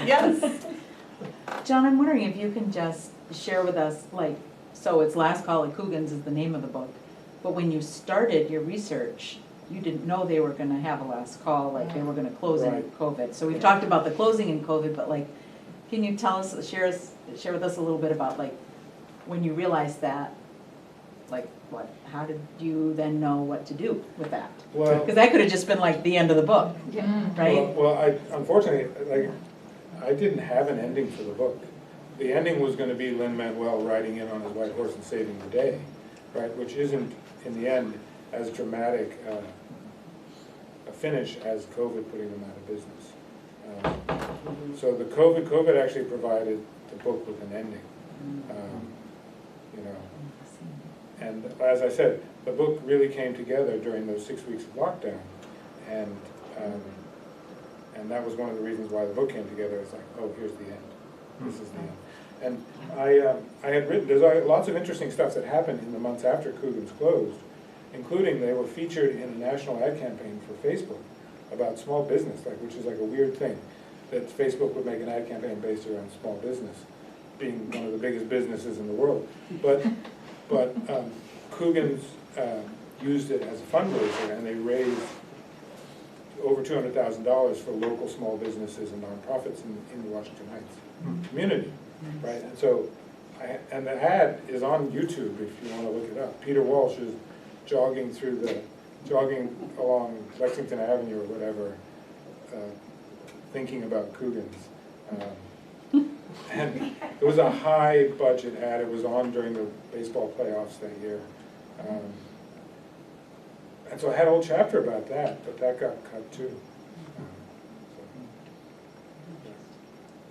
S1: Yes.
S8: John, I'm wondering if you can just share with us, like, so it's Last Call at Coogan's is the name of the book, but when you started your research, you didn't know they were gonna have a last call, like they were gonna close in
S2: Right.
S8: COVID. So we've talked about the closing in COVID, but like, can you tell us, share with us a little bit about like, when you realized that, like, how did you then know what to do with that?
S2: Well,
S8: Because that could have just been like the end of the book, right?
S2: well, unfortunately, like, I didn't have an ending for the book. The ending was gonna be Lin-Manuel riding in on his white horse and saving the day, right, which isn't, in the end, as dramatic a finish as COVID putting them out of business. So the COVID actually provided the book with an ending. You know, and as I said, the book really came together during those 6 weeks of lockdown, and that was one of the reasons why the book came together. It's like, oh, here's the end. This is the end. And I had written, there's lots of interesting stuff that happened in the months after Coogan's closed, including they were featured in a national ad campaign for Facebook about small business, like, which is like a weird thing, that Facebook would make an ad campaign based around small business, being one of the biggest businesses in the world. But Coogan's used it as a fundraiser, and they raised over $200,000 for local small businesses and nonprofits in the Washington Heights community, right? And so, and the ad is on YouTube if you want to look it up. Peter Walsh is jogging along Lexington Avenue or whatever, thinking about Coogan's. And it was a high budget ad. It was on during the baseball playoffs that year. And so I had a whole chapter about that, but that got cut too.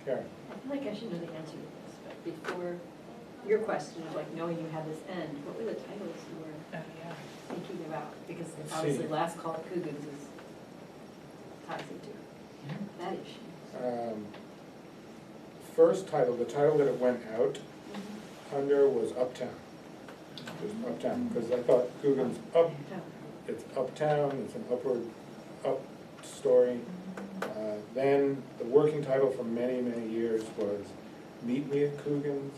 S2: Karen.
S7: I feel like I should know the answer to this, but before your question of like knowing you had this end, what were the titles you were thinking about? Because
S2: Let's
S7: obviously
S2: see.
S7: Last Call at Coogan's is ties into that issue.
S2: First title, the title that it went out under was Uptown. It was Uptown, because I thought Coogan's up, it's uptown, it's an up story. Then the working title for many, many years was Meet Me at Coogan's.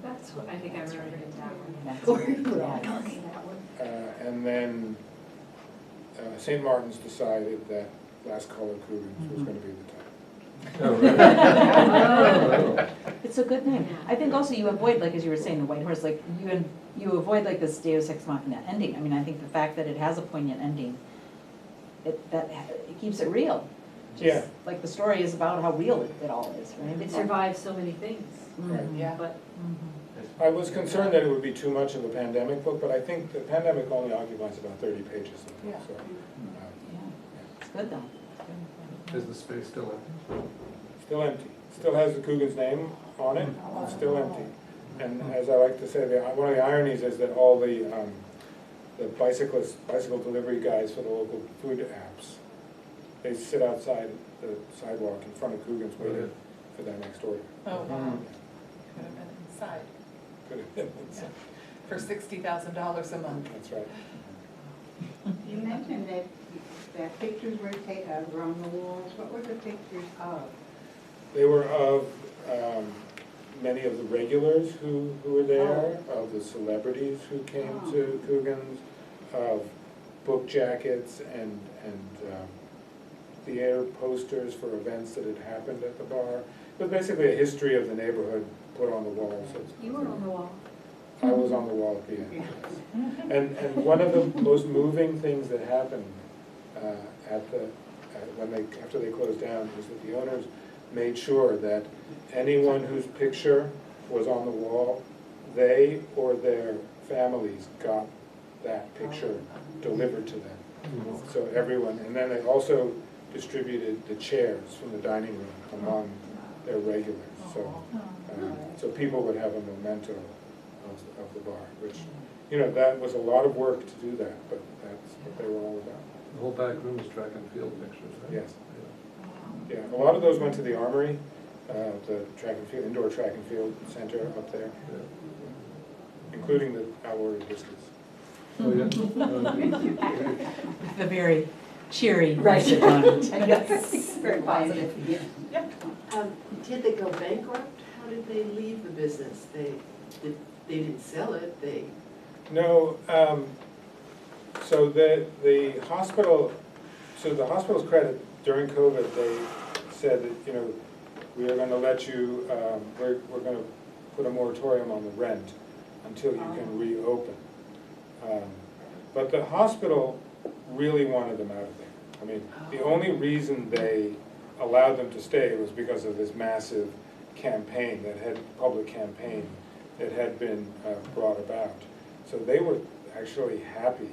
S7: That's what I think I remember in that one.
S8: That's
S7: Or-
S8: right.
S7: Okay, that one.
S2: And then St. Martin's decided that Last Call at Coogan's was going to be the title.
S8: It's a good name. I think also you avoid, like, as you were saying, the white horse, like, you avoid like this Deus Ex Machina ending. I mean, I think the fact that it has a poignant ending, it keeps it real. Just
S2: Yeah.
S8: like the story is about how real it all is, right?
S7: It survives so many things.
S8: Mhm.
S1: Yeah.
S7: But
S2: I was concerned that it would be too much of a pandemic book, but I think the pandemic only occupies about 30 pages of the book,
S1: Yeah.
S2: so.
S8: Yeah, it's good though. It's
S9: Is the space still empty?
S2: Still empty. Still has the Coogan's name on it, it's still empty. And as I like to say, one of the ironies is that all the bicycle delivery guys for the local food apps, they sit outside the sidewalk in front of Coogan's waiting for their next order.
S1: Oh, wow. Could have been inside
S2: Could have been inside.
S1: for $60,000 a month.
S2: That's right.
S4: You mentioned that pictures were taken around the walls. What were the pictures of?
S2: They were of many of the regulars who were there, of the celebrities who came to Coogan's, of book jackets and theater posters for events that had happened at the bar. It was basically a history of the neighborhood put on the wall. So
S7: you were on the wall.
S2: I was on the wall at the end. And one of the most moving things that happened after they closed down was that the owners made sure that anyone whose picture was on the wall, they or their families got that picture delivered to them. So everyone, and then they also distributed the chairs from the dining room among their regulars. So people would have a memento of the bar, which, that was a lot of work to do that, but that's what they were all about.
S9: The whole back room is track and field pictures, right?
S2: Yes. Yeah, a lot of those went to the Armory, the track and field, indoor track and field center up there, including the Alward biscuits.
S9: Oh, yeah?
S8: The very cheery
S7: Right.
S8: message on it.
S7: Yes, very positive.
S10: Did they go bankrupt? How did they leave the business? They didn't sell it, they...
S2: No, so the hospital, so the hospital's credit, during COVID, they said that, we are gonna let you, we're gonna put a moratorium on the rent until you can reopen. But the hospital really wanted them out of there. I mean, the only reason they allowed them to stay was because of this massive campaign public campaign that had been brought about. So they were actually happy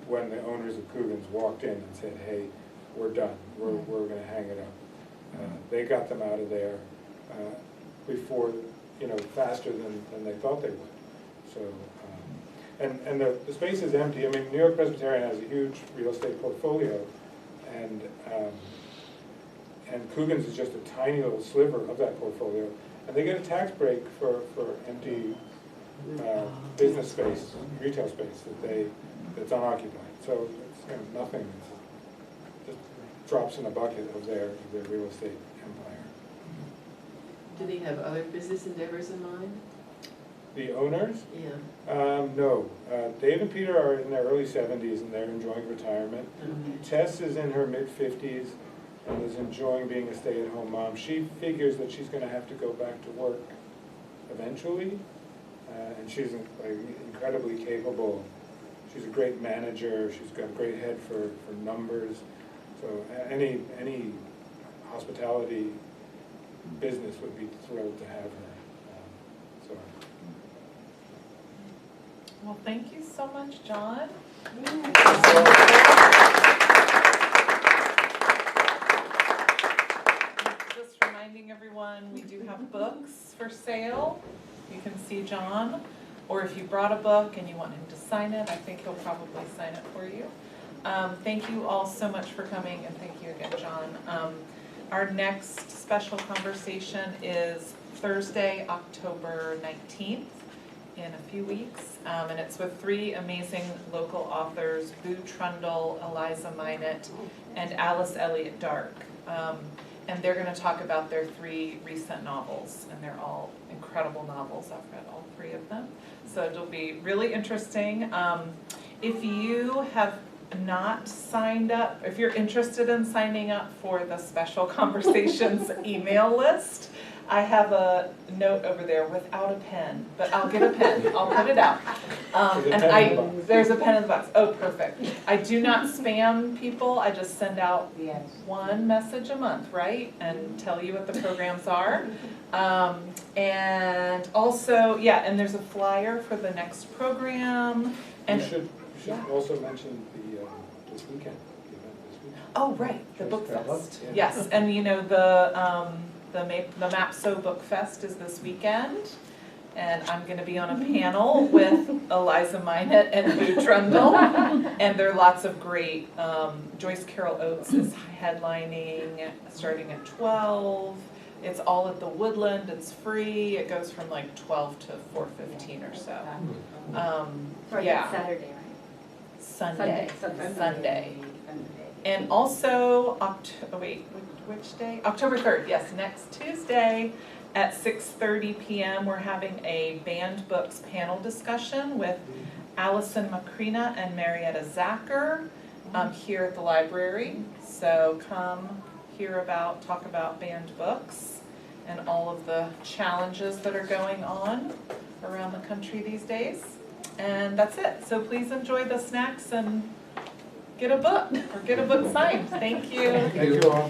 S2: when the owners of Coogan's walked in and said, hey, we're done, we're gonna hang it up. They got them out of there before, faster than they thought they would. So, and the space is empty. I mean, New York Presbyterian has a huge real estate portfolio, and Coogan's is just a tiny little sliver of that portfolio, and they get a tax break for empty business space, retail space that's unoccupied. So it's nothing. It's just drops in a bucket of their real estate empire.
S10: Do they have other business endeavors in mind?
S2: The owners?
S10: Yeah.
S2: No. Dave and Peter are in their early 70s and they're enjoying retirement.
S10: Okay.
S2: Tess is in her mid-50s and is enjoying being a stay-at-home mom. She figures that she's going to have to go back to work eventually, and she's incredibly capable. She's a great manager. She's got a great head for numbers. So any hospitality business would be thrilled to have her.
S1: Well, thank you so much, John. Just reminding everyone, we do have books for sale. You can see John, or if you brought a book and you want him to sign it, I think he'll probably sign it for you. Thank you all so much for coming, and thank you again, John. Our next special conversation is Thursday, October 19th. In a few weeks, and it's with 3 amazing local authors, Boo Trundle, Eliza Minot, and Alice Elliott Dark. And they're going to talk about their 3 recent novels, and they're all incredible novels. I've read all 3 of them, so it'll be really interesting. If you have not signed up, if you're interested in signing up for the Special Conversations email list, I have a note over there without a pen, but I'll get a pen. I'll put it out. There's a pen in the box. Oh, perfect. I do not spam people. I just send out one message a month, right? And tell you what the programs are. And also, and there's a flyer for the next program. And
S2: you should also mention this weekend. The event this weekend.
S1: Oh, right, the Book Fest.
S2: Yeah.
S1: Yes, and the MAPSO Book Fest is this weekend, and I'm going to be on a panel with Eliza Minot and Boo Trundle, and there are lots of great, Joyce Carol Oates is headlining starting at 12. It's all at the Woodland, it's free, it goes from like 12 to 4:15 or so.
S7: Sorry, that's Saturday, right?
S1: Sunday. And also, which day? October 3rd, yes, next Tuesday at 6:30 p.m. we're having a banned books panel discussion with Allison Macrina and Marietta Zacher here at the library. So come talk about banned books and all of the challenges that are going on around the country these days. And that's it. So please enjoy the snacks and get a book or get a book signed. Thank you.
S2: Thank you all.